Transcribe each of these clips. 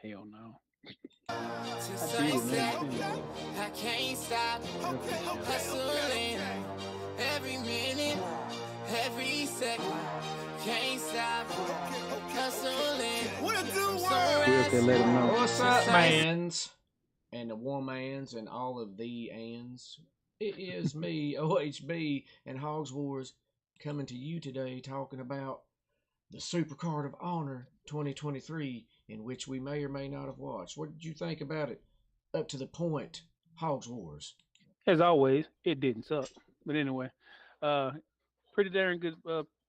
Hell no. To I did it, never sunset, seen it. I can't stop Never seen it. hustling every minute, every second. Can't stop hustling. What a do Will said let him know. What's up, mans? And the womans and all of the ands. It is me, OHB and Hogzwars, coming to you today talking about the Supercard of Honor 2023, in which we may or may not have watched. What did you think about it? Up to the point, Hogzwars. As always, it didn't suck. But anyway, uh, pretty darn good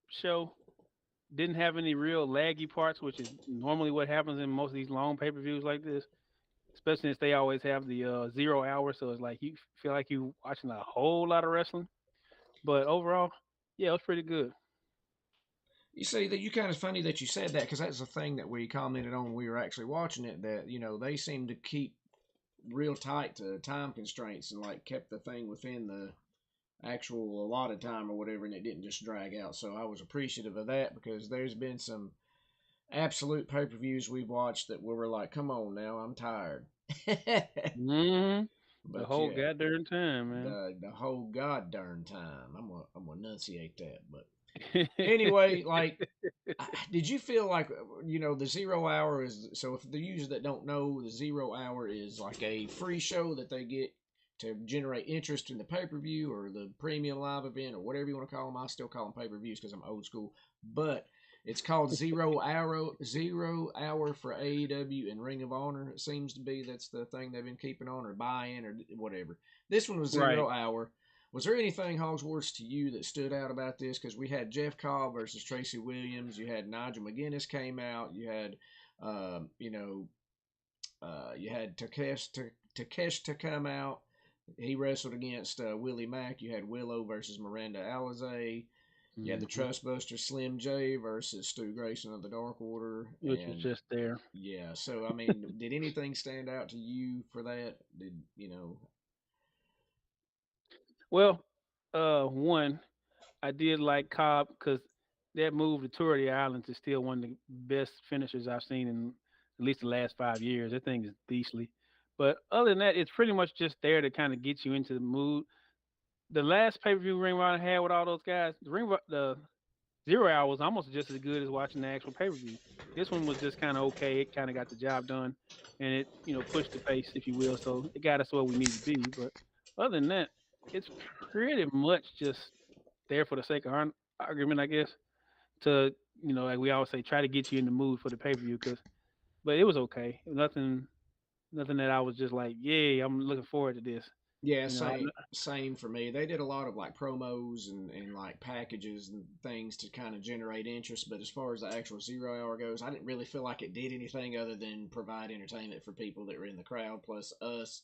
show. Didn't have any real laggy parts, which is normally what happens in most of these long pay per views like this. Especially since they always have the 0 hour, so it's like you feel like you watching a whole lot of wrestling. But overall, yeah, it was pretty good. You see, that you kind of funny that you said that because that's the thing that we commented on when we were actually watching it. That they seem to keep real tight to time constraints and like kept the thing within the actual allotted time or whatever, and it didn't just drag out. So I was appreciative of that because there's been some absolute pay per views we've watched that we were like, "Come on now, I'm tired." Mm-hmm. The But whole yeah, goddamn time, man. the whole god darn time. I'm gonna enunciate that, but anyway, like, did you feel like the 0 hour is so? If the users that don't know, the 0 hour is like a free show that they get to generate interest in the pay per view or the premium live event or whatever you want to call them. I still call them pay per views because I'm old school, but it's called 0 hour. 0 hour for AEW and Ring of Honor. It seems to be that's the thing they've been keeping on or buy-in or whatever. This one was Right. 0 hour. Was there anything, Hogsworth, to you that stood out about this? Because we had Jeff Cobb versus Tracy Williams. You had Nigel McGuinness came out. You had, you had Takesh to come out. He wrestled against Willie Mack. You had Willow versus Miranda Alizé. You had the Mhm. Trustbuster Slim J versus Stu Grayson of the Dark Order. Which was just there. Yeah, so I mean, did anything stand out to you for that? Did Well, one, I did like Cobb because that move to tour the islands is still one of the best finishers I've seen in at least the last 5 years. That thing is beastly. But other than that, it's pretty much just there to kind of get you into the mood. The last pay per view Ring Round had with all those guys, the 0 hour was almost just as good as watching the actual pay per view. This one was just kind of okay. It kind of got the job done, and it pushed the pace, if you will. So it got us where we needed to be. But other than that, it's pretty much just there for the sake of argument, I guess. To like we always say, try to get you in the mood for the pay per view. But it was okay. Nothing that I was just like, yeah, I'm looking forward to this. Yeah, You know, same for me. They did a lot of like promos and like packages and things to kind of generate interest. But as far as the actual 0 hour goes, I didn't really feel like it did anything other than provide entertainment for people that were in the crowd, plus us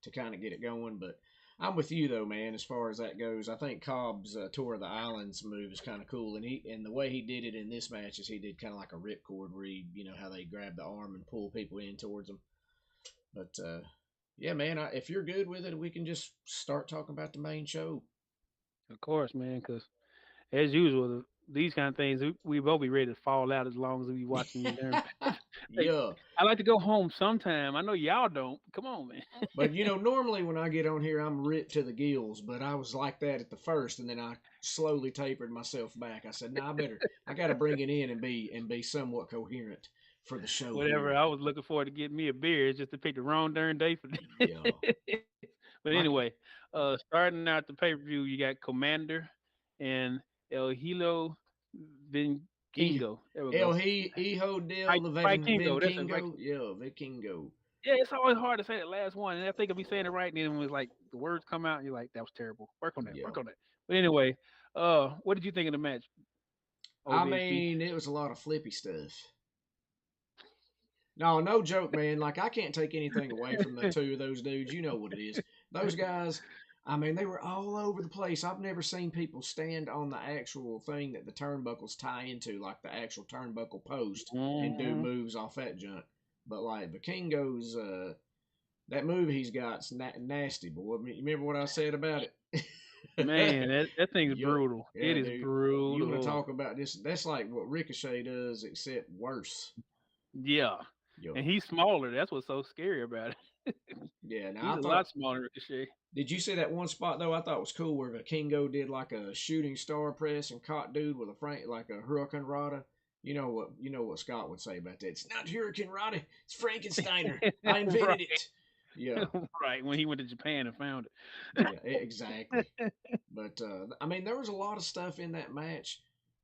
to kind of get it going. But I'm with you though, man. As far as that goes, I think Cobb's tour of the islands move is kind of cool, and the way he did it in this match is he did kind of like a ripcord where he, how they grab the arm and pull people in towards them. But yeah, man, if you're good with it, we can just start talking about the main show. of course, man, because as usual, these kind of things, we both be ready to fall out as long as we watching these damn. Like, Yeah. I like to go home sometime. I know y'all don't. Come on, man. But normally when I get on here, I'm ripped to the gills. But I was like that at the first, and then I slowly tapered myself back. I said, "Nah, I got to bring it in and be somewhat coherent for the show Whatever. here." I was looking forward to getting me a beer. It's just to pick the wrong darn day for this. Yeah. But Like, anyway, starting out the pay per view, you got Commander and El Hilo Vinkingo. There we El go. Hijo del Vikingo. That's it. Vikingo. Yeah, Vikingo. Yeah, it's always hard to say that last one. And I think if you saying it right, and then it was like the words come out, and you're like, that was terrible. Work on that. Yeah. Work on that. But anyway, what did you think of the match? I OVHP? mean, it was a lot of flippy stuff. No joke, man. Like, I can't take anything away from the two of those dudes. You know what it is. Those guys, I mean, they were all over the place. I've never seen people stand on the actual thing that the turnbuckles tie into, like the actual turnbuckle post, and do Mm-hmm. moves off that junk. But, like, Vikingo's, that move he's got's nasty, boy. You remember what I said about it? Man, that thing's Yup. brutal. Yeah, It is dude. brutal. You want to talk about this? That's like what Ricochet does, except worse. Yeah. Yo, and he's smaller. That's what's so scary about it. yeah. Now He's I a thought, lot smaller than Ricochet. did you see that one spot though? I thought was cool where Vikingo did like a shooting star press and caught dude with a Frank like a Hurricane Rada. You know what Scott would say about that. It's not Hurricane Rada, it's Frankensteiner. I invented Right, it. Yeah, right. When he went to Japan and found yeah, exactly. But I mean, there was a lot of stuff in that match.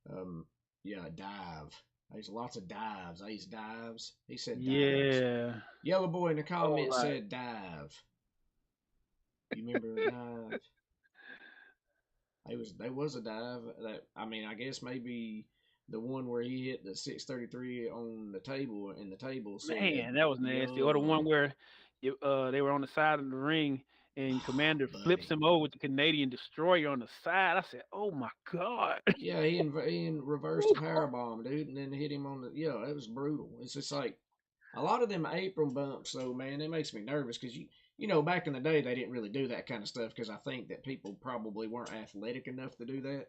Um, yeah, dive. There's lots of dives. Ace dives. He said dives. Yeah. Yellow boy in the All comments right. said dive. You remember a dive? There was a dive that I mean I guess maybe the one where he hit the 633 on the table and the table said Man, that was nasty. Or the yuck. one where they were on the side of the ring and Oh, Commander flips buddy. him over with the Canadian Destroyer on the side. I said, "Oh my God!" Yeah, he reversed a power bomb, dude, and then hit him on the yeah. It was brutal. It's just like a lot of them apron bumps, though, man. It makes me nervous because you know back in the day they didn't really do that kind of stuff because I think that people probably weren't athletic enough to do that.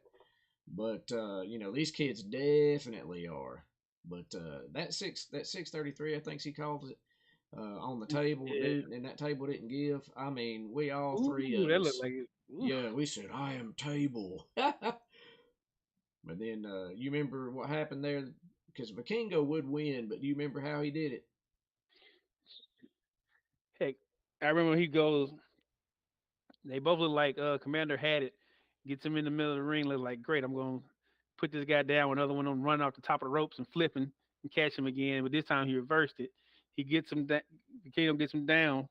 But you know these kids definitely are. But that 633, I think he calls it, on the table, Yeah. dude, and that table didn't give. I mean, we all three Ooh, of that looked us, like it. Ooh. yeah, we said I am table. But then you remember what happened there? Because Vikingo would win, but do you remember how he did it? Heck, I remember when he goes. They both look like Commander had it. Gets him in the middle of the ring. Look like great. I'm going to put this guy down. Another one on run off the top of the ropes and flipping and catch him again. But this time he reversed it. He gets him. The Kingdom gets him down.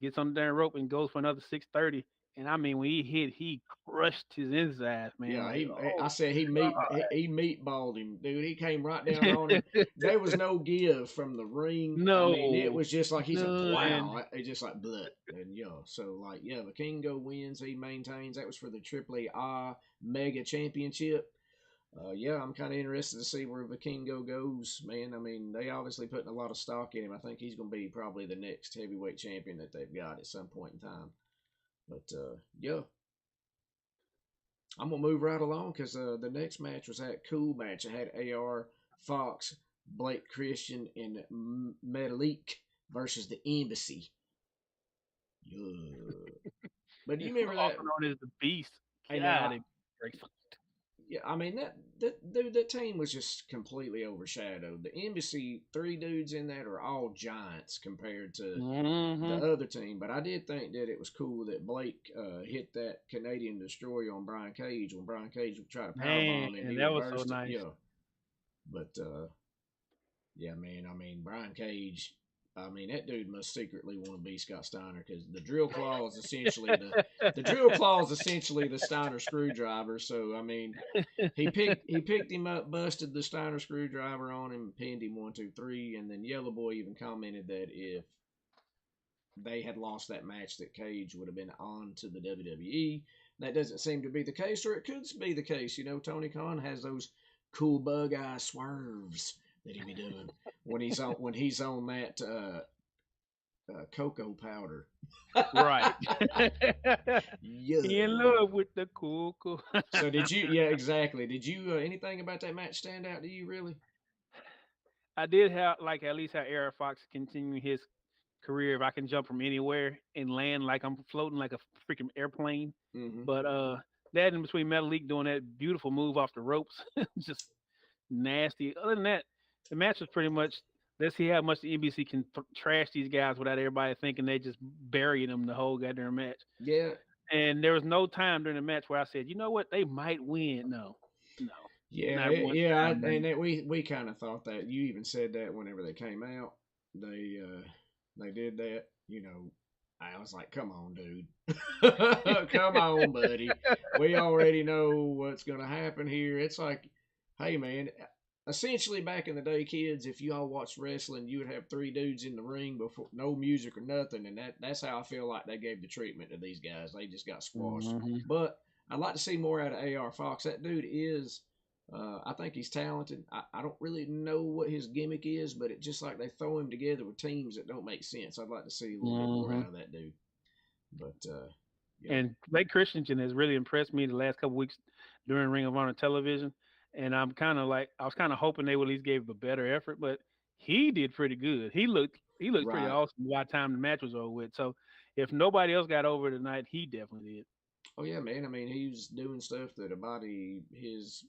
Gets on the damn rope and goes for another 630. And I mean, when he hit, he crushed his insides, man. Yeah, Like, I oh said he meatballed him, dude. He came right down on him. God. There was no give from the ring. I mean, it No, was just like he said, none. wow. It just like blood. And yeah, so like yeah, the Kingo wins. He maintains. That was for the AAA Mega Championship. Yeah, I'm kind of interested to see where Vikingo goes, man. I mean, they obviously putting a lot of stock in him. I think he's going to be probably the next heavyweight champion that they've got at some point in time. But yeah, I'm gonna move right along because the next match was that cool match. I had AR Fox, Blake Christian, and Metalik versus the Embassy. Yeah. But do you remember Also that? known as the Beast. Hey, God, now, it great. yeah, I mean that dude, that team was just completely overshadowed. The Embassy, three dudes in that are all giants compared to the Mm-hmm. other team. But I did think that it was cool that Blake hit that Canadian Destroyer on Brian Cage when Brian Cage would try to Man, powerbomb him. He that was so reversed it. nice. Yeah, but yeah, man. I mean, Brian Cage. I mean, that dude must secretly want to be Scott Steiner because the drill claw is essentially the Steiner screwdriver. So I mean, he picked him up, busted the Steiner screwdriver on him, pinned him 1, 2, 3, and then Yellow Boy even commented that if they had lost that match, that Cage would have been on to the WWE. That doesn't seem to be the case, or it could be the case. You know, Tony Khan has those cool bug eye swerves that he be doing when he's on that cocoa powder. Right. He in Yeah. love with the cool. So did you? Yeah, exactly. Did you anything about that match stand out to you? Really? I did have like at least how Eric Fox continuing his career if I can jump from anywhere and land like I'm floating like a freaking airplane. Mm-hmm. But that in between Metalik doing that beautiful move off the ropes, just nasty. Other than that, the match was pretty much let's see how much the NBC can trash these guys without everybody thinking they just burying them the whole goddamn match. Yeah. And there was no time during the match where I said, you know what, they might win. No, no, Yeah, not one yeah, time. and we kind of thought that. You even said that whenever they came out, they did that. You know, I was like, "Come on, dude, come on, buddy. We already know what's gonna happen here." It's like, hey, man. Essentially, back in the day, kids, if you all watched wrestling, you would have three dudes in the ring before no music or nothing, and that's how I feel like they gave the treatment to these guys. They just got squashed. Hmm. But I'd like to see more out of AR Fox. That dude is, I think he's talented. I don't really know what his gimmick is, but it's just like they throw him together with teams that don't make sense. I'd like to see a little bit more Hmm. out of that dude. But yeah, And Blake Christensen has really impressed me the last couple weeks during Ring of Honor television. And I'm kind of like, I was kind of hoping they would at least give a better effort, but he did pretty good. He looked pretty Right. awesome by the time the match was over with. So if nobody else got over tonight, he definitely did. Oh yeah, man. I mean, he was doing stuff that a body his,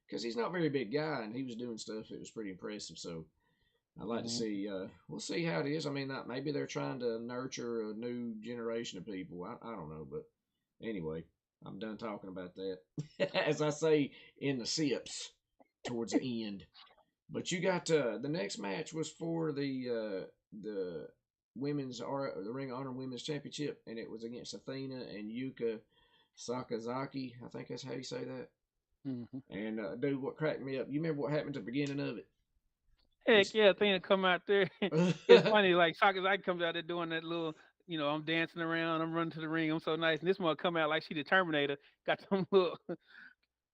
because he's not a very big guy, and he was doing stuff that was pretty impressive. So I'd like to Hmm. see. We'll see how it is. I mean, maybe they're trying to nurture a new generation of people. I don't know, but anyway, I'm done talking about that. As I say in the sips towards the end. But you got the next match was for the the Ring of Honor Women's Championship, and it was against Athena and Yuka Sakazaki. I think that's how you say that. Hmm. And dude, what cracked me up? You remember what happened at the beginning of it? Heck It's yeah, thing to come out there. It's funny, like Sakazaki comes out there doing that little, I'm dancing around, I'm running to the ring, I'm so nice. And this one come out like she the Terminator, got some little,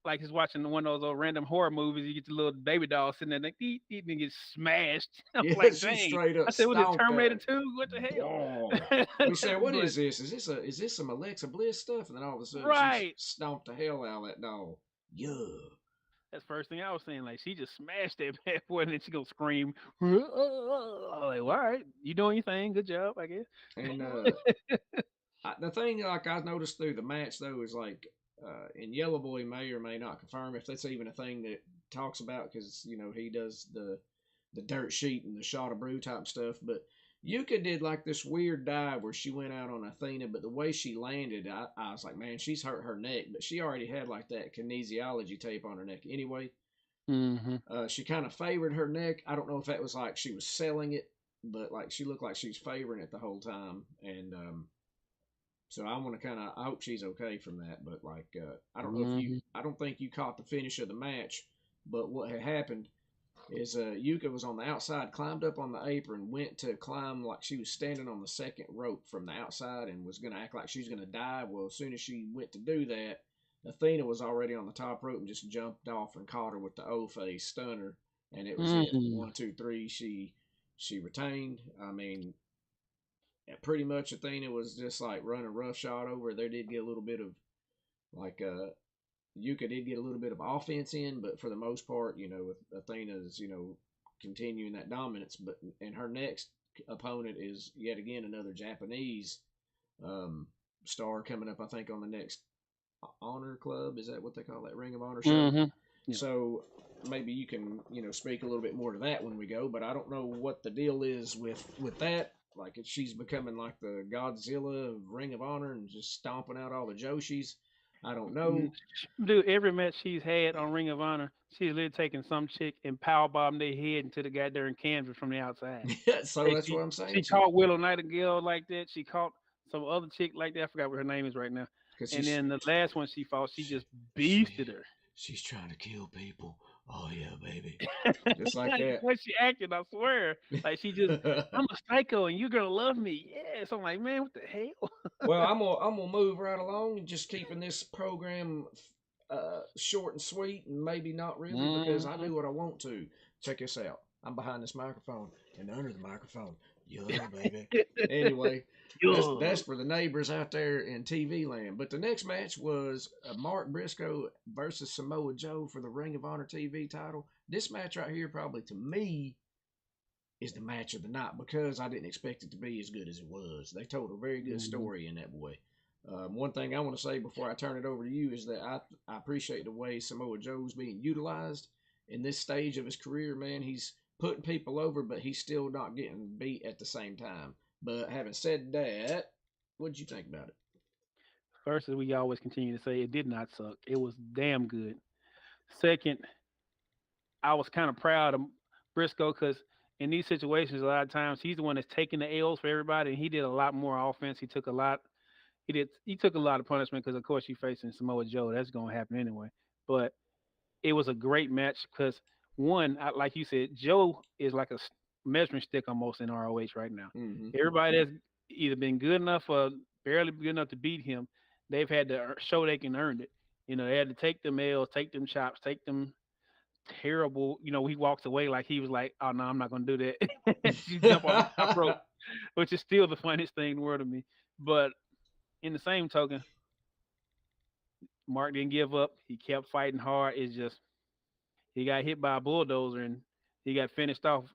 like he's watching one of those old random horror movies. You get the little baby doll sitting there, like, eat, and gets smashed. I'm yeah, like, she dang. straight up I said, was it stomped Terminator that. 2? What the Ball. hell? We said, "What But is this? Is this some Alexa Bliss stuff?" And then all of a sudden, she right. stomped the hell out of that doll. Yeah. That's the first thing I was saying. Like she just smashed that bad boy, and then she gonna scream. I'm like, well, all right, you doing your thing. Good job, I guess. And the thing, like I noticed through the match though, is like, and Yellow Boy may or may not confirm if that's even a thing that talks about, because he does the dirt sheet and the shot of brew type stuff. But Yuka did like this weird dive where she went out on Athena, but the way she landed, I was like, man, she's hurt her neck. But she already had like that kinesiology tape on her neck anyway. Hmm. She kind of favored her neck. I don't know if that was like she was selling it, but like she looked like she's favoring it the whole time. And so I want to I hope she's okay from that. But like, I don't know if Hmm. I don't think you caught the finish of the match. But what had happened is Yuka was on the outside, climbed up on the apron, went to climb like she was standing on the second rope from the outside, and was going to act like she's going to dive. Well, as soon as she went to do that, Athena was already on the top rope and just jumped off and caught her with the O face stunner, and it was it. Hmm. 1, 2, 3. She retained. I mean, pretty much Athena was just like running roughshod over. They did get a little bit of like Yuka did get a little bit of offense in, but for the most part, with Athena's, continuing that dominance. But and her next opponent is yet again another Japanese um, star coming up. I think on the next Honor Club. Is that what they call that Ring of Honor show? Hmm. Yeah. So maybe you can speak a little bit more to that when we go. But I don't know what the deal is with that. Like if she's becoming like the Godzilla of Ring of Honor and just stomping out all the Joshis. I don't know. Dude, every match she's had on Ring of Honor, she's literally taking some chick and power bomb their head into the goddamn canvas from the outside. So Hey, that's what she I'm saying. she caught Willow Nightingale like that. She caught some other chick like that. I forgot what her name is right now. Because And then the last one she fought, she just she beasted her. she's trying to kill people. Oh yeah, baby. Just like Like that. the way she acted, I swear. Like she just, I'm a psycho and you're gonna love me. Yes. I'm like, man, what the hell? Well, I'm gonna move right along and just keeping this program short and sweet, and maybe not really because I Hmm. do what I want to. Check this out. I'm behind this microphone and under the microphone. Yeah, baby. Anyway, that's Yo. for the neighbors out there in TV land. But the next match was Mark Briscoe versus Samoa Joe for the Ring of Honor TV title. This match right here, probably to me, is the match of the night because I didn't expect it to be as good as it was. They told a very good Hmm. story in that boy. One thing I want to say before I turn it over to you is that I appreciate the way Samoa Joe's being utilized in this stage of his career. Man, he's putting people over, but he's still not getting beat at the same time. But having said that, what did you think about it? First, as we always continue to say, it did not suck. It was damn good. Second, I was kind of proud of Briscoe because in these situations, a lot of times he's the one that's taking the L's for everybody, and he did a lot more offense. He took a lot. He took a lot of punishment because, of course, you're facing Samoa Joe. That's going to happen anyway. But it was a great match because one, like you said, Joe is like a measuring stick almost in ROH right now. Mm-hmm. Everybody that's either been good enough or barely good enough to beat him, they've had to show they can earn it. They had to take them L's, take them chops, take them terrible. He walks away like he was like, "Oh no, I'm not gonna do that." You jump off the top rope, which is still the funniest thing in the world to me. But in the same token, Mark didn't give up. He kept fighting hard. It's just he got hit by a bulldozer and he got finished off.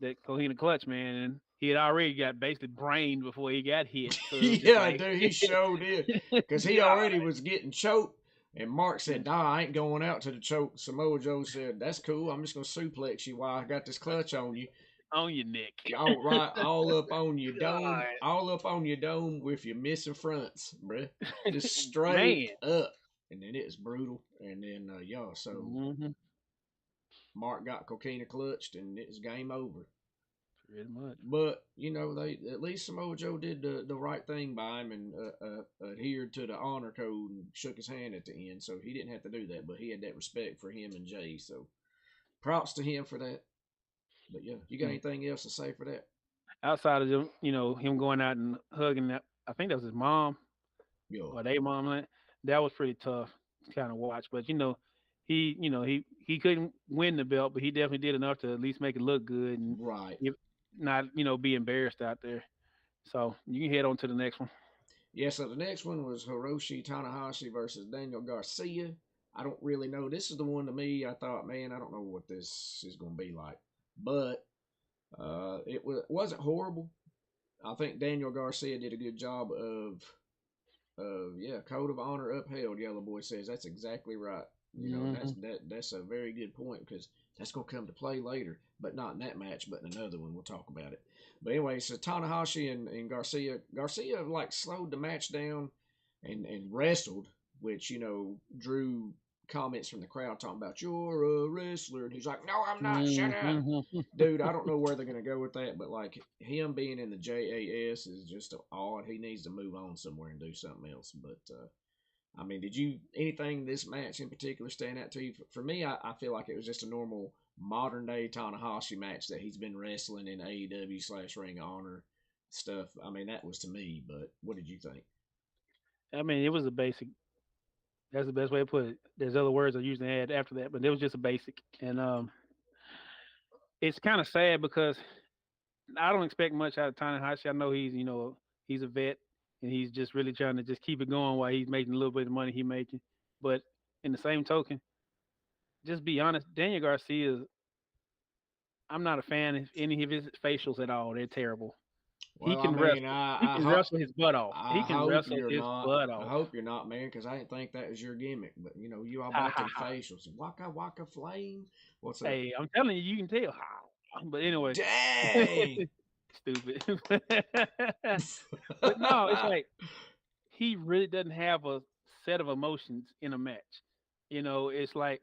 that Coheena clutch, man, and he had already got basically brained before he got hit. So it was just Yeah, like, dude, he sure did. Because he God, already was getting choked. And Mark said, nah, I ain't going out to the choke. Samoa Joe said, that's cool. I'm just going to suplex you while I got this clutch on you. on your neck. All right, all up on your dome. God, All up on your dome with your missing fronts, bruh. Just straight man. up. And then it was brutal. And then, yeah, so Hmm. Mark got Coquina clutched and it was game over. Pretty much. But they at least Samoa Joe did the right thing by him and adhered to the honor code and shook his hand at the end. So he didn't have to do that, but he had that respect for him and Jay. So props to him for that. But yeah, you got Mm. anything else to say for that? Outside of him going out and hugging that, I think that was his mom Yeah, or they mom. That was pretty tough to kind of watch. But he couldn't win the belt, but he definitely did enough to at least make it look good and right. if not be embarrassed out there. So you can head on to the next one. Yeah, so the next one was Hiroshi Tanahashi versus Daniel Garcia. I don't really know. This is the one to me. I thought, man, I don't know what this is going to be like, but wasn't horrible. I think Daniel Garcia did a good job of code of honor upheld. Yellow Boy says that's exactly right. Hmm. That's a very good point because that's gonna come to play later, but not in that match, but in another one. We'll talk about it. But anyway, so Tanahashi and Garcia like slowed the match down and wrestled, which drew comments from the crowd talking about you're a wrestler, and he's like, no, I'm not. Shut up, Hmm. dude. I don't know where they're gonna go with that, but like him being in the JAS is just odd. He needs to move on somewhere and do something else. But I mean, did you anything this match in particular stand out to you? For me, I feel like it was just a normal modern day Tanahashi match that he's been wrestling in AEW / Ring of Honor stuff. I mean, that was to me. But what did you think? I mean, it was a basic. That's the best way to put it. There's other words I usually add after that, but it was just a basic. And it's kind of sad because I don't expect much out of Tanahashi. I know he's a vet and he's just really trying to just keep it going while he's making a little bit of money he's making. But in the same token, just be honest, Daniel Garcia, I'm not a fan of any of his facials at all. They're terrible. He Well, I can mean, wrestle. He I can hope wrestle his butt off. He I can hope wrestle you're his not. butt I off. hope you're not, man, because I didn't think that was your gimmick. But you all Ha about ha them ha. facials. Waka waka flame. What's up? Hey, I'm telling you, you can tell. But anyway, Dang. stupid. But no, it's like he really doesn't have a set of emotions in a match. It's like,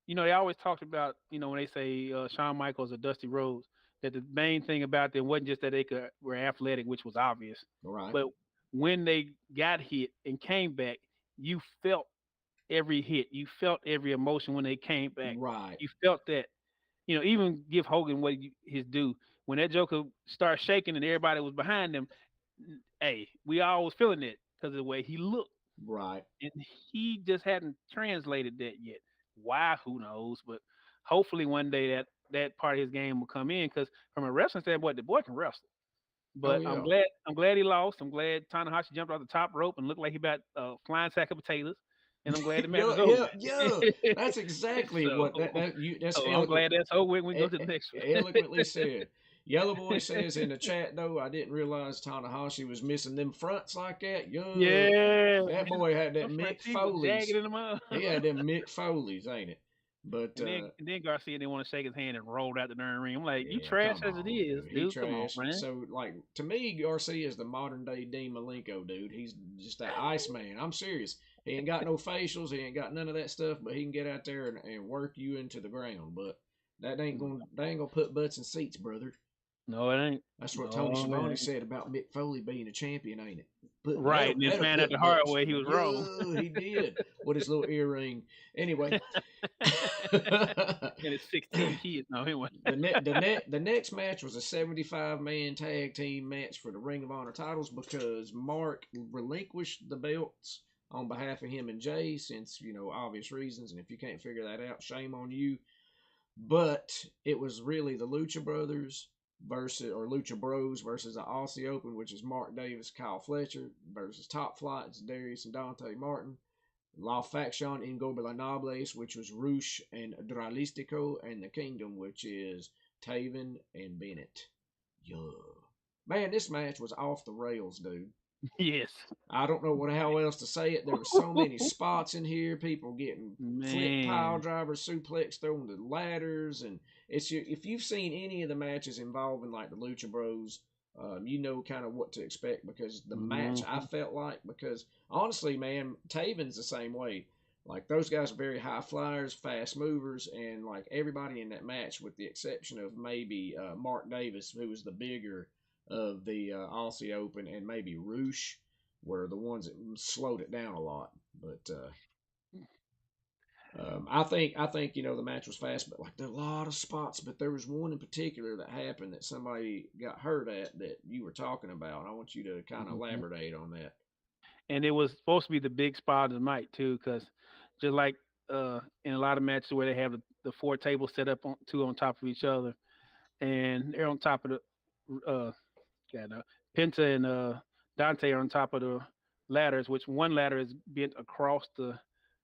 they always talked about, when they say Shawn Michaels or Dusty Rhodes, that the main thing about them wasn't just that were athletic, which was obvious, All right. but when they got hit and came back, you felt every hit, you felt every emotion when they came back. Right. You felt that. Even give Hogan his due. When that Joker started shaking and everybody was behind him, hey, we all was feeling it because of the way he looked, Right. and he just hadn't translated that yet. Why? Who knows? But hopefully one day that part of his game will come in because from a wrestling standpoint, the boy can wrestle. Oh But I'm yeah. glad I'm glad he lost. I'm glad Tanahashi jumped off the top rope and looked like he about a flying sack of potatoes. And I'm glad the match Yeah, is over yeah, with. yeah. That's exactly so, what that's so I'm glad that's over with. We can go to the next one. eloquently said. Yellow Boy says in the chat though, I didn't realize Tanahashi was missing them fronts like that. Yeah, Yeah, that boy had that those front Mick teeth was jagged Foley's. in the mouth. He had them Mick Foley's, ain't it? But And then Garcia didn't want to shake his hand and rolled out the darn ring. I'm like, you yeah, trash come as it on, is, dude. He dude. Come on, trashed. man. So, like, to me, Garcia is the modern day Dean Malenko, dude. He's just that Iceman. I'm serious. He ain't got no facials. He ain't got none of that stuff, but he can get out there and work you into the ground. But they ain't gonna put butts in seats, brother. No, it ain't. That's what Tony No, it Schiavone ain't. said about Mick Foley being a champion, ain't it? But Right, and then that'll found out put the hard butts. way he was wrong. Yeah, he did. With his little earring. Anyway. And his 16 kids. No, anyway. The next match was a 75-man tag team match for the Ring of Honor titles because Mark relinquished the belts on behalf of him and Jay since, obvious reasons. And if you can't figure that out, shame on you. But it was really the Lucha Brothers Lucha Bros versus the Aussie Open, which is Mark Davis, Kyle Fletcher versus Top Flights, Darius and Dante Martin. La Faction Ingobernables, which was Rush and Dralistico, and the Kingdom, which is Taven and Bennett. Yeah. Man, this match was off the rails, dude. Yes. I don't know how else to say it. There were so many spots in here. People getting flip pile Man. drivers, suplex thrown the ladders, and if you've seen any of the matches involving like the Lucha Bros, you know kind of what to expect because the match I Mm-hmm. felt like because honestly, man, Taven's the same way. Like those guys are very high flyers, fast movers, and like everybody in that match, with the exception of maybe Mark Davis, who was the bigger of the Aussie Open, and maybe Roosh were the ones that slowed it down a lot. But I think the match was fast, but like there are a lot of spots. But there was one in particular that happened that somebody got hurt at that you were talking about. I want you to kind of Mm-hmm. elaborate on that. And it was supposed to be the big spot of the night too, because just like in a lot of matches where they have the four tables set up on two on top of each other, and they're on top of the yeah, no, Penta and Dante are on top of the ladders, which one ladder is bent across the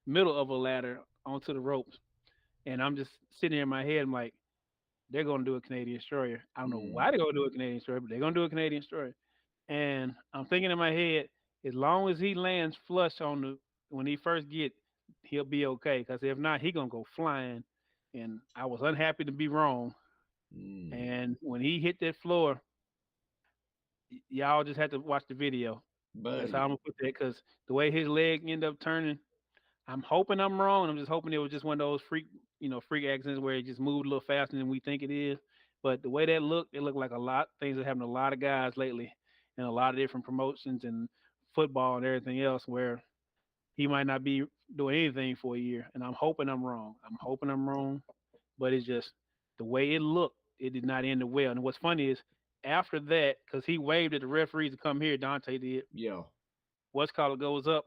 middle of a ladder onto the ropes. And I'm just sitting here in my head, I'm like, they're gonna do a Canadian destroyer. I don't know why Mm, they're gonna do a Canadian destroyer, but they're gonna do a Canadian destroyer. And I'm thinking in my head, as long as he lands flush on the when he first get, he'll be okay. Because if not, he gonna go flying. And I was unhappy to be wrong. mm, And when he hit that floor, y'all just had to watch the video. That's how buddy. I'm gonna put that. Because the way his leg ended up turning, I'm hoping I'm wrong. I'm just hoping it was just one of those freak accidents where it just moved a little faster than we think it is. But the way that looked, it looked like a lot things that happened to a lot of guys lately, in a lot of different promotions and football and everything else, where he might not be doing anything for a year. And I'm hoping I'm wrong. I'm hoping I'm wrong. But it's just the way it looked, it did not end well. And what's funny is after that, because he waved at the referees to come here, Dante did. Yeah. What's called goes up,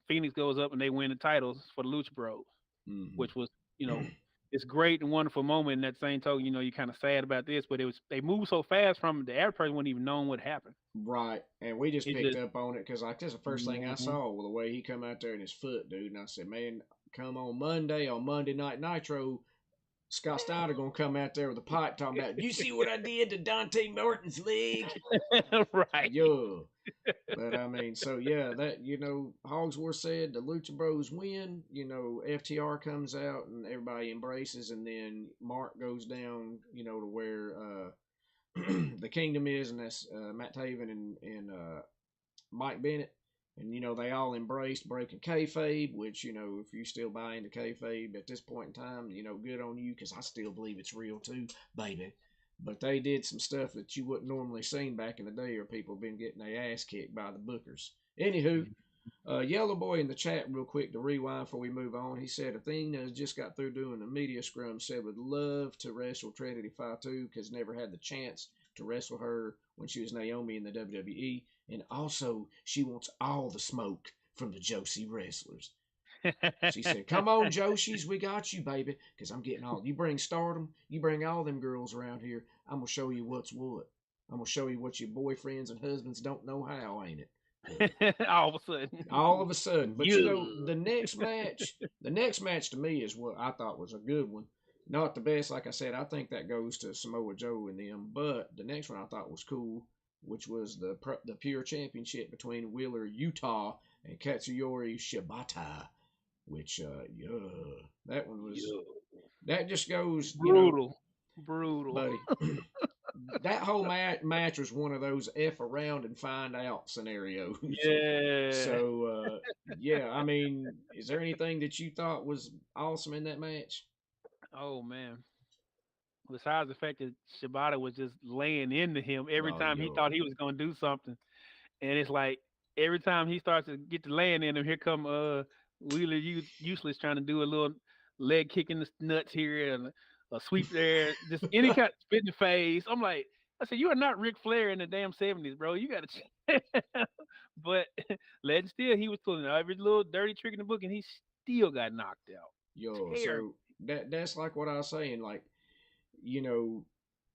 Phoenix goes up, and they win the titles for the Lucha Bros, Hmm. which was, you know, it's great and wonderful moment. In that same token, you're kind of sad about this, but they moved so fast from the average person wouldn't even know what happened. Right, and we just It picked just, up on it because like that's the first thing I hmm saw. Well, the way he come out there in his foot, dude, and I said, man, come on Monday Night Nitro, Scott Steiner gonna come out there with a pipe talking about, you see what I did to Dante Martin's leg? right. Yeah. But I mean, so yeah, that Hogsworth said the Lucha Bros win. FTR comes out and everybody embraces, and then Mark goes down. To where the Kingdom is, and that's Matt Taven and Mike Bennett, and they all embraced breaking kayfabe. Which if you still buy into kayfabe at this point in time, good on you, because I still believe it's real too, baby. But they did some stuff that you wouldn't normally seen back in the day, or people been getting their ass kicked by the bookers. Anywho, Yellow Boy in the chat, real quick to rewind before we move on. He said Athena just got through doing a media scrum. Said would love to wrestle Trinity Fatu because never had the chance to wrestle her when she was Naomi in the WWE, and also she wants all the smoke from the Josie wrestlers. She said, "Come on, Joshies, we got you, baby. Because I'm getting all. You bring stardom, you bring all them girls around here. I'm gonna show you what's what. I'm gonna show you what your boyfriends and husbands don't know how, ain't it?" All of a sudden, All of a sudden, but you. the next match to me is what I thought was a good one. Not the best, like I said. I think that goes to Samoa Joe and them. But the next one I thought was cool, which was the pure championship between Wheeler Utah and Katsuyori Shibata, which yeah, that one was You. that just goes, Brutal, brutal. buddy. That whole match was one of those f around and find out scenarios. Yeah. So yeah, I mean, is there anything that you thought was awesome in that match? Oh man. Besides the fact that Shibata was just laying into him every Oh time he yeah, thought he was gonna do something, and it's like every time he starts to get to laying in him, here come Wheeler useless trying to do a little leg kick in the nuts here and a sweep there, just any kind of spit in the face. I'm like, I said, you are not Ric Flair in the damn '70s, bro. You got to. But Legend still, he was pulling every little dirty trick in the book, and he still got knocked out. yo. Terrible. So that's like what I was saying. Like, you know,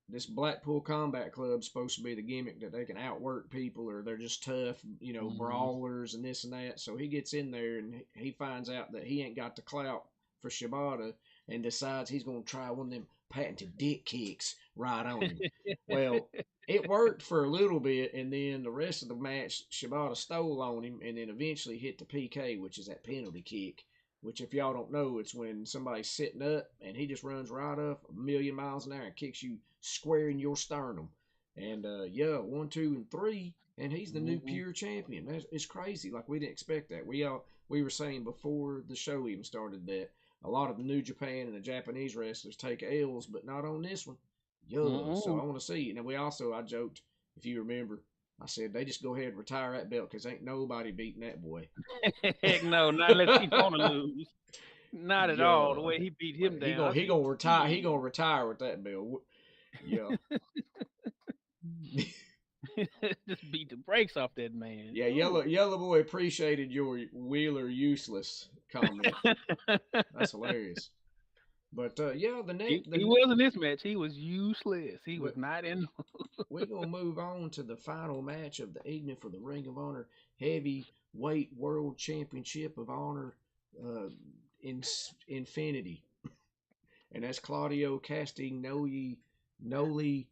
this Blackpool Combat Club's supposed to be the gimmick that they can outwork people, or they're just tough, Hmm brawlers and this and that. So he gets in there and he finds out that he ain't got the clout for Shibata, and decides he's gonna try one of them patented dick kicks right on him. Well, it worked for a little bit, and then the rest of the match, Shibata stole on him, and then eventually hit the PK, which is that penalty kick. Which, if y'all don't know, it's when somebody's sitting up and he just runs right up a million miles an hour and kicks you square in your sternum. And yeah, 1, 2, and 3, and he's the new pure champion. It's crazy. Like, we didn't expect that. We were saying before the show even started that a lot of the New Japan and the Japanese wrestlers take L's, but not on this one. Yeah, so I want to see. And I joked, if you remember, I said they just go ahead and retire that belt because ain't nobody beating that boy. Heck no, not unless he's gonna lose. Not at all. The way he beat him down. He gonna retire. He gonna retire with that belt. Yeah. Just beat the brakes off that man. Yeah, Yellow Boy appreciated your Wheeler useless comment. That's hilarious. But yeah, he was in this match. He was useless. He was not in. We're gonna move on to the final match of the evening for the Ring of Honor Heavyweight World Championship of Honor in Infinity, and that's Claudio Castagnoli, Canoli,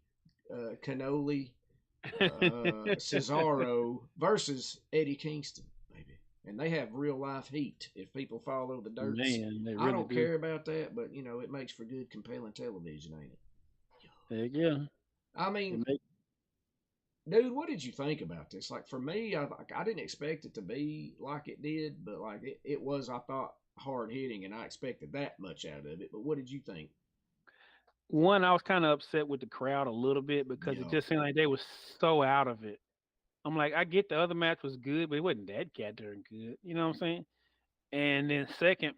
Cesaro versus Eddie Kingston, baby. And they have real life heat if people follow the dirt. Man, they really I don't care about that, but it makes for good, compelling television, ain't it? Heck yeah. I mean, dude, what did you think about this? Like, for me, I didn't expect it to be like it did, but like it was, I thought, hard hitting, and I expected that much out of it. But what did you think? One, I was kind of upset with the crowd a little bit because it just seemed like they were so out of it. I'm like, I get the other match was good, but it wasn't that goddamn good. You know what I'm saying? And then second,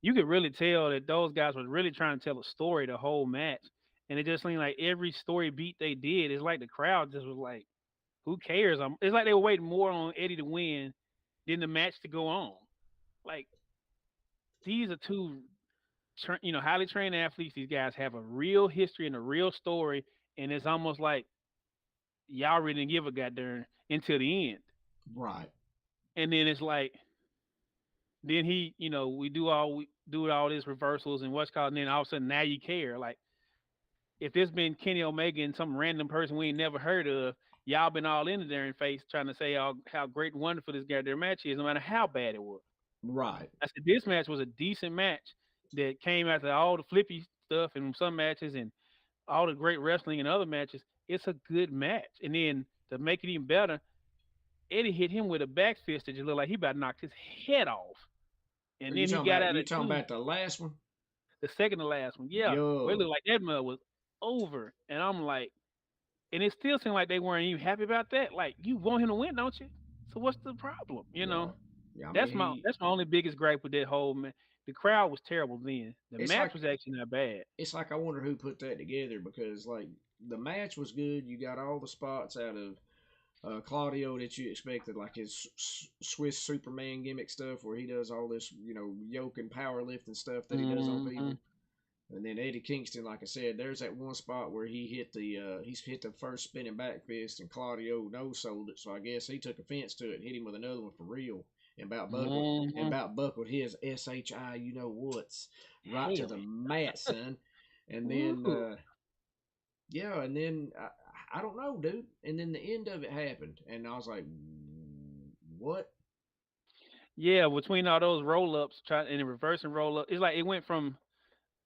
you could really tell that those guys were really trying to tell a story the whole match. And it just seemed like every story beat they did, it's like the crowd just was like, who cares? It's like they were waiting more on Eddie to win than the match to go on. Like, these are two, highly trained athletes. These guys have a real history and a real story. And it's almost like y'all really didn't give a goddamn until the end. Right. And then it's like, then we do all this reversals and what's called, and then all of a sudden now you care. Like, if this been Kenny Omega and some random person we ain't never heard of, y'all been all into their face trying to say how great and wonderful this goddamn match is, no matter how bad it was. Right. I said this match was a decent match that came after all the flippy stuff in some matches and all the great wrestling in other matches. It's a good match. And then to make it even better, Eddie hit him with a back fist that just looked like he about to knock his head off. And then he got out of it. You talking about the last one? The second to last one, yeah. Where it looked like that mud was over. And I'm like, and it still seemed like they weren't even happy about that. Like, you want him to win, don't you? So what's the problem? Yeah, that's my only biggest gripe with that whole man. The crowd was terrible then. The match was actually not bad. It's like, I wonder who put that together, because like the match was good. You got all the spots out of Claudio that you expected, like his Swiss Superman gimmick stuff where he does all this, yoke and powerlifting stuff that he does on people. And then Eddie Kingston, like I said, there's that one spot where he hit the first spinning back fist, and Claudio no-sold it. So I guess he took offense to it and hit him with another one for real, and about buckled his SHI, what's right to the mat, son. And then, and then I don't know, dude. And then the end of it happened, and I was like, what? Yeah, between all those roll-ups, and the reversing roll-up, it's like it went from,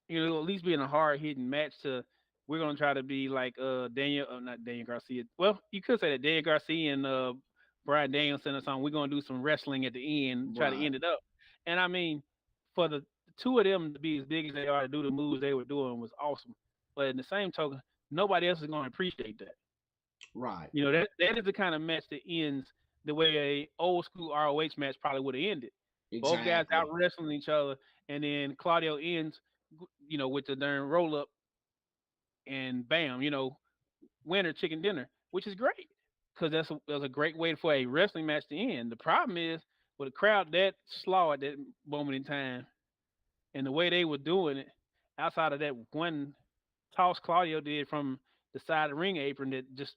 at least being a hard-hitting match to we're going to try to be like not Daniel Garcia. Well, you could say that Daniel Garcia and Brian Danielson or something. We're going to do some wrestling at the end, try to end it up. And I mean, for the two of them to be as big as they are, to do the moves they were doing was awesome. But in the same token, nobody else is going to appreciate that. Right. That is the kind of match that ends the way a old school ROH match probably would have ended. Exactly. Both guys out wrestling each other, and then Claudio ends, with the darn roll up, and bam, winner chicken dinner, which is great because that's a great way for a wrestling match to end. The problem is with a crowd that slow at that moment in time, and the way they were doing it, outside of that one toss Claudio did from the side of the ring apron that just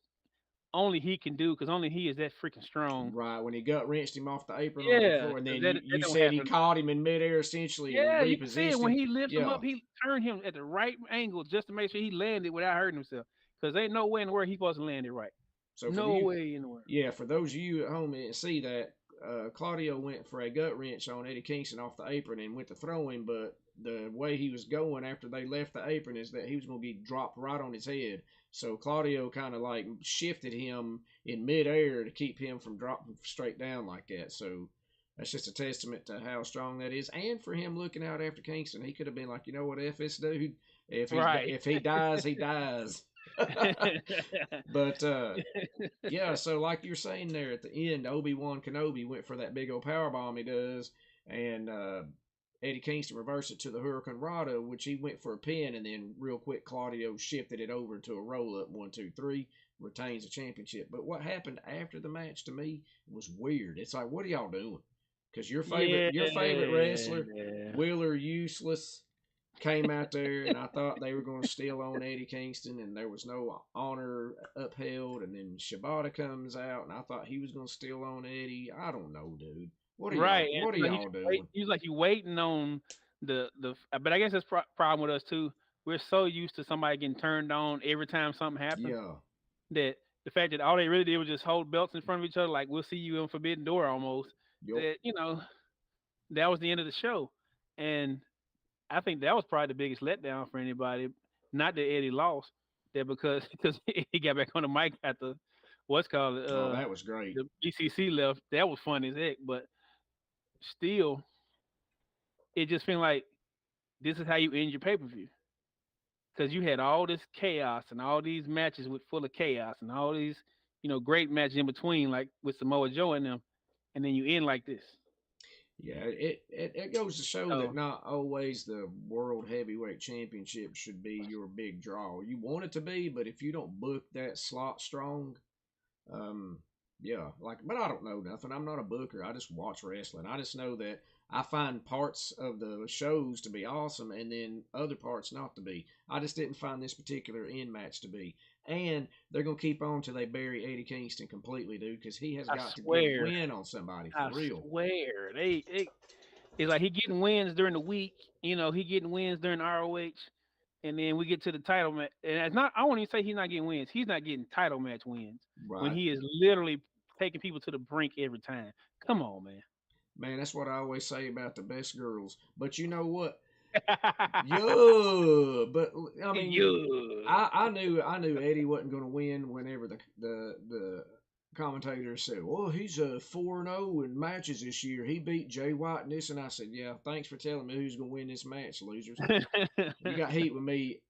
only he can do because only he is that freaking strong. Right, when he gut wrenched him off the apron onto the Yeah, floor, and 'cause then that you don't said he happen. caught him in midair essentially and Yeah, you can see it repositioned when him. he lifts him Yeah. up. He turned him at the right angle just to make sure he landed without hurting himself. Because ain't no way in the world he supposed to land it right. So for No you, way in the world. yeah, for those of you at home that didn't see that, Claudio went for a gut wrench on Eddie Kingston off the apron and went to throw him, but the way he was going after they left the apron is that he was going to be dropped right on his head. So Claudio kind of like shifted him in midair to keep him from dropping straight down like that. So that's just a testament to how strong that is, and for him looking out after Kingston, he could have been like, you know what, f this dude. Right. If he dies, he dies. But yeah, so like you're saying there at the end, Obi-Wan Kenobi went for that big old power bomb he does, and Eddie Kingston reversed it to the Hurricane Rado, which he went for a pin, and then real quick Claudio shifted it over to a roll up 1, 2, 3, retains the championship. But what happened after the match to me was weird. It's like, what are y'all doing? Because Yeah. your favorite wrestler, Wheeler Useless, came out there, and I thought they were going to steal on Eddie Kingston, and there was no honor upheld. And then Shibata comes out, and I thought he was going to steal on Eddie. I don't know, dude. Right. And What are like y'all doing? he's like you waiting on the. But I guess that's problem with us too. We're so used to somebody getting turned on every time something happens Yeah. that the fact that all they really did was just hold belts in front of each other, like we'll see you in Forbidden Door almost. Yup. That that was the end of the show, and I think that was probably the biggest letdown for anybody. Not that Eddie lost, that because he got back on the mic after what's called Oh, that was great. the BCC left. That was funny as heck, but still, it just feels like this is how you end your pay per view because you had all this chaos and all these matches with full of chaos and all these great matches in between, like with Samoa Joe and them, and then you end like this. Yeah, it goes to show that So not always the World Heavyweight Championship should be your big draw. You want it to be, but if you don't book that slot strong, um, yeah, like, but I don't know nothing. I'm not a booker. I just watch wrestling. I just know that I find parts of the shows to be awesome and then other parts not to be. I just didn't find this particular end match to be. And they're going to keep on till they bury Eddie Kingston completely, dude, because he has I got to get a swear, win on somebody for I real. swear, it's like he getting wins during the week. He getting wins during ROH, and then we get to the title match. And it's not. I won't even say he's not getting wins. He's not getting title match wins when Right. he is literally taking people to the brink every time. Come on, man. Man, that's what I always say about the best girls. But you know what? Yeah, but I mean, Yeah. I knew Eddie wasn't going to win whenever the commentator said, "Well, he's a 4-0 in matches this year. He beat Jay White and this," and I said, "Yeah, thanks for telling me who's going to win this match, losers. You got heat with me,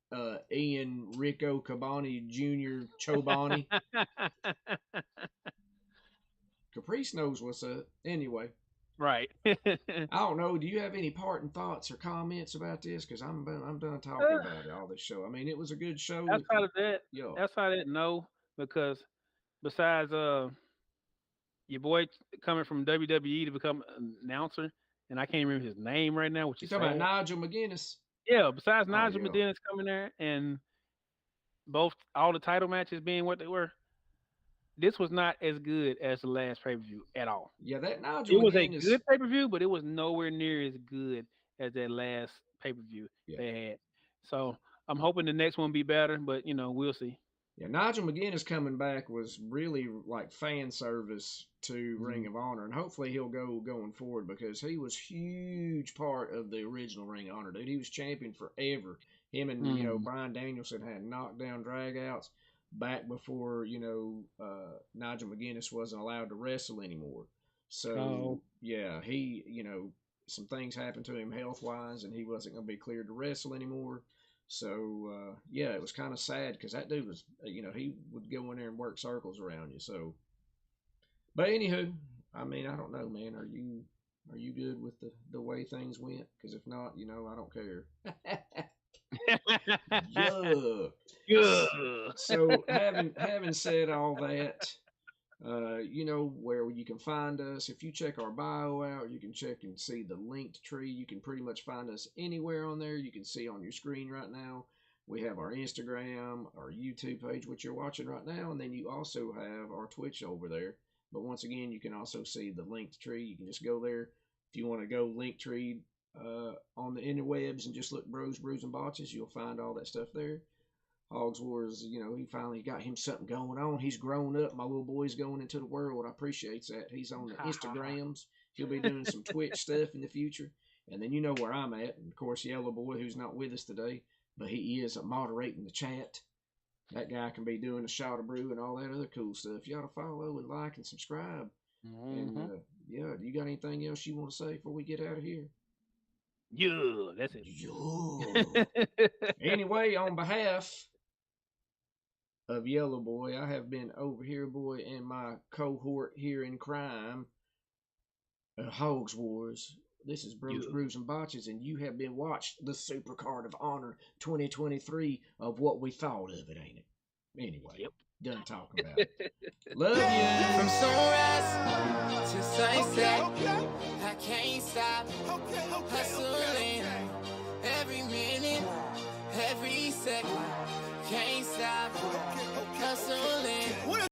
Ian Rico Cabani Jr. Chobani. Caprice knows what's up. Anyway." Right. I don't know. Do you have any parting thoughts or comments about this? Because I'm done talking about it all this show. I mean, it was a good show. outside of that, Yo, outside of that, no, because besides your boy coming from WWE to become an announcer, and I can't remember his name right now, which you is talking about sad. Nigel McGuinness? Yeah, besides Oh Nigel yeah, McGuinness coming there and both all the title matches being what they were, this was not as good as the last pay per view at all. yeah. That Nigel It was a McGuinness. good pay per view, but it was nowhere near as good as that last pay per view Yeah, they had. So I'm hoping the next one be better, but we'll see. yeah. Nigel McGuinness coming back was really like fan service to Ring Mhm. of Honor, and hopefully he'll go going forward because he was huge part of the original Ring of Honor, dude. He was champion forever. Him and Mhm. Brian Danielson had knockdown dragouts back before Nigel McGuinness wasn't allowed to wrestle anymore. So Oh, yeah, he some things happened to him health wise, and he wasn't going to be cleared to wrestle anymore. So yeah, it was kind of sad because that dude was he would go in there and work circles around you. So, but anywho, I mean I don't know, man. Are you good with the way things went? Because if not, I don't care. Yeah. good. So having said all that, you know where you can find us. If you check our bio out, you can check and see the linked tree. You can pretty much find us anywhere on there. You can see on your screen right now. We have our Instagram, our YouTube page, which you're watching right now, and then you also have our Twitch over there. But once again, you can also see the linked tree. You can just go there if you want to go link tree on the interwebs and just look Bros, Brews, and Botches. You'll find all that stuff there. Hogzwars, he finally got him something going on. He's grown up. My little boy's going into the world. I appreciate that. He's on the Instagrams. He'll be doing some Twitch stuff in the future. And then you know where I'm at. And of course, Yellow Boy, who's not with us today, but he is moderating the chat. That guy can be doing a shot of brew and all that other cool stuff. You ought to follow and like and subscribe. And yeah, do you got anything else you want to say before we get out of here? Yeah, that's it. Yeah. Anyway, on behalf of Yellow Boy, I have been Overhereboy and my cohort here in crime, Hogzwars. This is Bros, Brews, and Botches, and you have been watched the Supercard of Honor 2023 of what we thought of it, ain't it? Anyway, done talking about it. Love you. From sunrise to sunset, I can't stop hustling every minute, every second.